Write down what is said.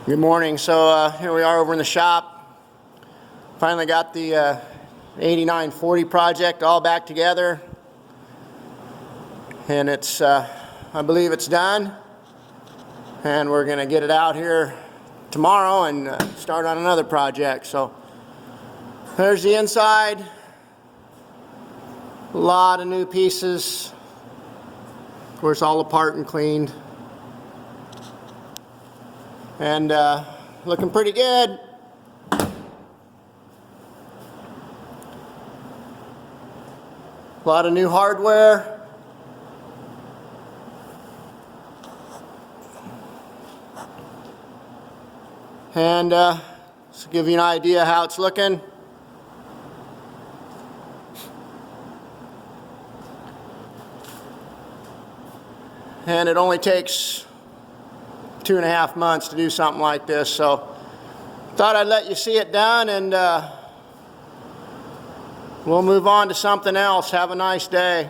Good morning. So here we are over in the shop. Finally got the 8940 project all back together, and it's I believe it's done, and we're gonna get it out here tomorrow and start on another project. So there's the inside. A lot of new pieces, of course, all apart and cleaned. And looking pretty good. A lot of new hardware. And just to give you an idea how it's looking. And it only takes 2.5 months to do something like this, so thought I'd let you see it done, and we'll move on to something else. Have a nice day.